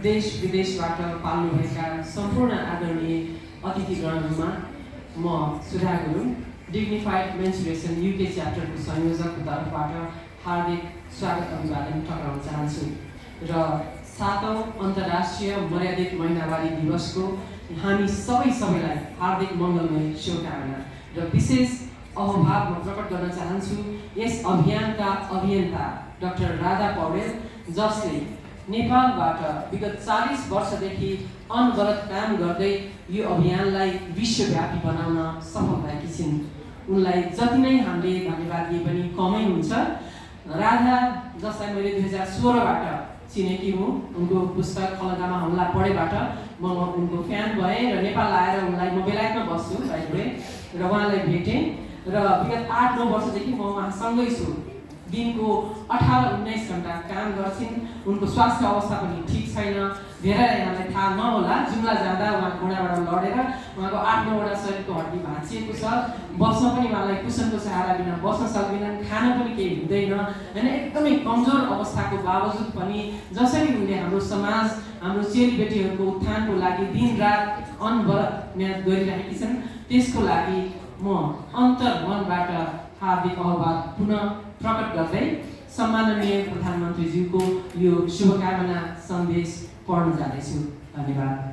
देश विदेशबाट पाल्नुभएका सम्पूर्ण आदरणीय अतिथिगणहरूमा म सुधा गुरुङ डिग्निफाइड मेन्सुरेसन युके च्याप्टरको संयोजकको तर्फबाट हार्दिक स्वागत अभिवादन टक्राउन चाहन्छु र 7औं अन्तर्राष्ट्रिय मर्यादित महिनावारी दिवसको हामी सबैलाई हार्दिक मङ्गलमय शुभकामना र विशेष अहोभाव म प्रकट गर्न चाहन्छु यस अभियानका अभियन्ता डाक्टर राधा पौडेल जसले नेपालबाट विगत 40 वर्षदेखि अनवरत काम गर्दै यो अभियानलाई विश्वव्यापी बनाउन सफल भएकी छिन्। उनलाई जति नै हामीले धन्यवाद दिए पनि कमै हुन्छ। राधा जसलाई मैले 2016बाट चिनेकी हुँ, उनको पुस्तक खलगामा हमला पढेबाट म उनको फ्यान भएँ र नेपाल आएर उनलाई म बेलायतमा बस्छु अहिले र उहाँलाई भेटेँ र विगत 8-9 वर्षदेखि म उहाँसँगै छु। दिनको 18-19 घण्टा काम गर्छिन्। उनको स्वास्थ्य अवस्था पनि ठिक छैन। धेरैजनालाई थाहा नहोला, जुम्ला जाँदा उहाँ घुँडाबाट लडेर उहाँको 8-9वटा शरीरको हड्डी भाँचिएको छ। बस्न पनि उहाँलाई कुसनको सहारा बिना बस्न सक्दैनन्, खान पनि केही हुँदैन हैन। एकदमै कमजोर अवस्थाको बावजुद पनि जसरी उनले हाम्रो समाज, हाम्रो चेलीबेटीहरूको उत्थानको लागि दिनरात अनवरत मेहनत गरिरहेकी छन्, त्यसको लागि म अन्तर्मनबाट हार्दिक आभार पुनः प्रकट गर्दै सम्माननीय प्रधानमन्त्रीज्यूको यो शुभकामना सन्देश पढ्न जाँदैछु। धन्यवाद।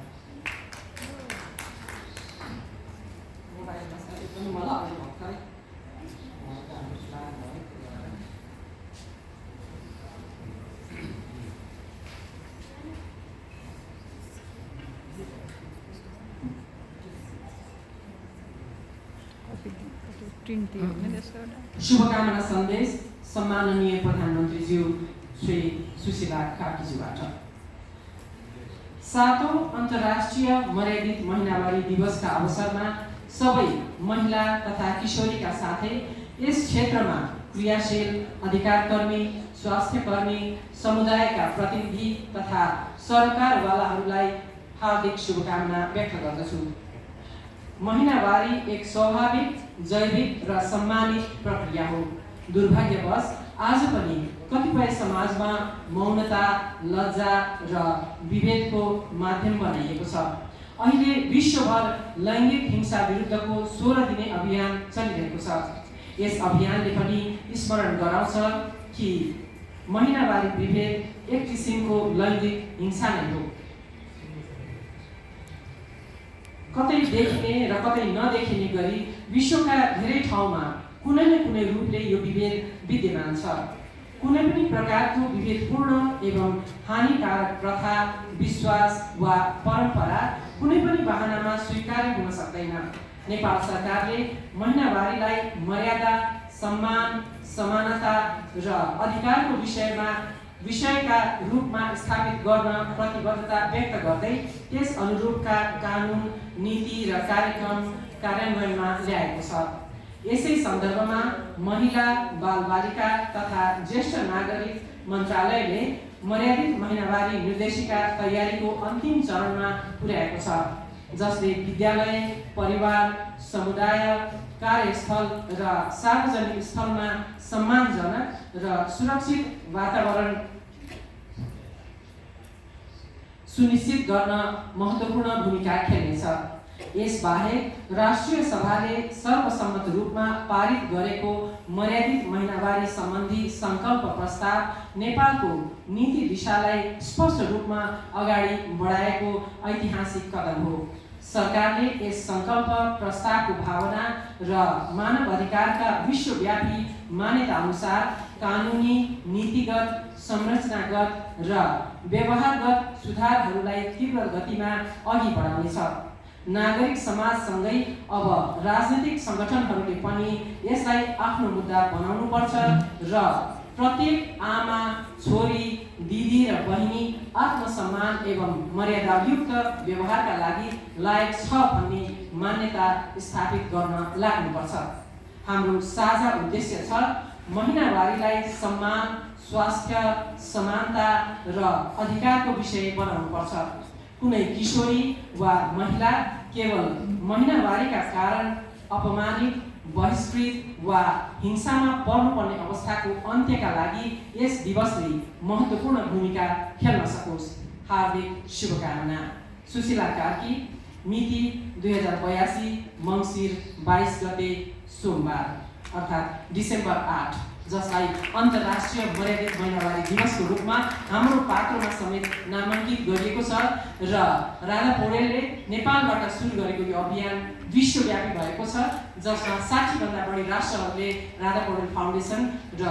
शुभकामना सन्देश सम्माननीय प्रधानमन्त्रीज्यू श्री सुशीला कार्कीज्यूबाट। 7औं अन्तर्राष्ट्रिय मर्यादित महिनावारी दिवसका अवसरमा सबै महिला तथा किशोरीका साथै यस क्षेत्रमा क्रियाशील अधिकारकर्मी, स्वास्थ्यकर्मी, समुदायका प्रतिनिधि तथा सरकारवालाहरूलाई हार्दिक शुभकामना व्यक्त गर्दछु। महिनावारी एक स्वाभाविक, जैविक र सम्मानित प्रक्रिया हो। दुर्भाग्यवश आज पनि कतिपय समाजमा मौनता, लज्जा र विभेदको माध्यम बनाइएको छ। अहिले विश्वभर लैङ्गिक हिंसा विरुद्धको 16 दिने अभियान चलिरहेको छ। यस अभियानले पनि स्मरण गराउँछ कि महिनावारी विभेद एक किसिमको लैङ्गिक हिंसा नै हो। कतै देखिने र कतै नदेखिने गरी विश्वका धेरै ठाउँमा कुनै न कुनै रूपले यो विभेद विद्यमान छ। कुनै पनि प्रकारको विभेदपूर्ण एवं हानिकारक प्रथा, विश्वास वा परम्परा कुनै पनि बहानामा स्वीकार्य हुन सक्दैन। नेपाल सरकारले महिनावारीलाई मर्यादा, सम्मान, समानता र अधिकारको विषयका रूपमा स्थापित गर्न प्रतिबद्धता व्यक्त गर्दै त्यस अनुरूपका कानुन, नीति र कार्यक्रम कार्यान्वयनमा ल्याएको छ। यसै सन्दर्भमा महिला, बालबालिका तथा ज्येष्ठ नागरिक मन्त्रालयले मर्यादित महिनावारी निर्देशिका तयारीको अन्तिम चरणमा पुर्याएको छ, जसले विद्यालय, परिवार, समुदाय, कार्यस्थल र सार्वजनिक स्थलमा सम्मानजनक र सुरक्षित वातावरण सुनिश्चित गर्न महत्त्वपूर्ण भूमिका खेल्नेछ। यसबाहेक राष्ट्रिय सभाले सर्वसम्मत रूपमा पारित गरेको मर्यादित महिनावारी सम्बन्धी सङ्कल्प प्रस्ताव नेपालको नीति दिशालाई स्पष्ट रूपमा अगाडि बढाएको ऐतिहासिक कदम हो। सरकारले यस सङ्कल्प प्रस्तावको भावना र मानव अधिकारका विश्वव्यापी मान्यता अनुसार कानुनी, नीतिगत, संरचनागत र व्यवहारगत सुधारहरूलाई तीव्र गतिमा अघि बढाउनेछ। नागरिक समाजसँगै अब राजनीतिक सङ्गठनहरूले पनि यसलाई आफ्नो मुद्दा बनाउनुपर्छ र प्रत्येक आमा, छोरी, दिदी र बहिनी आत्मसम्मान एवं मर्यादायुक्त व्यवहारका लागि लायक छ भन्ने मान्यता स्थापित गर्न लाग्नुपर्छ। हाम्रो साझा उद्देश्य छ महिनावारीलाई सम्मान, स्वास्थ्य, समानता र अधिकारको विषय बनाउनुपर्छ। कुनै किशोरी वा महिला केवल महिनावारीका कारण अपमानित, बहिष्कृत वा हिंसामा पर्नुपर्ने अवस्थाको अन्त्यका लागि यस दिवसले महत्त्वपूर्ण भूमिका खेल्न सकोस्। हार्दिक शुभकामना। सुशीला कार्की, मिति 2082 मङ्सिर 22 गते सोमबार अर्थात् डिसेम्बर 8, जसलाई अन्तर्राष्ट्रिय मर्यादित महिनावारी दिवसको रूपमा हाम्रो पात्रोमा समेत नामाङ्कित गरिएको छ र राधा पौडेलले नेपालबाट सुरु गरेको यो अभियान विश्वव्यापी भएको छ, जसमा 60 भन्दा बढी राष्ट्रहरूले राधा पौडेल फाउन्डेसन र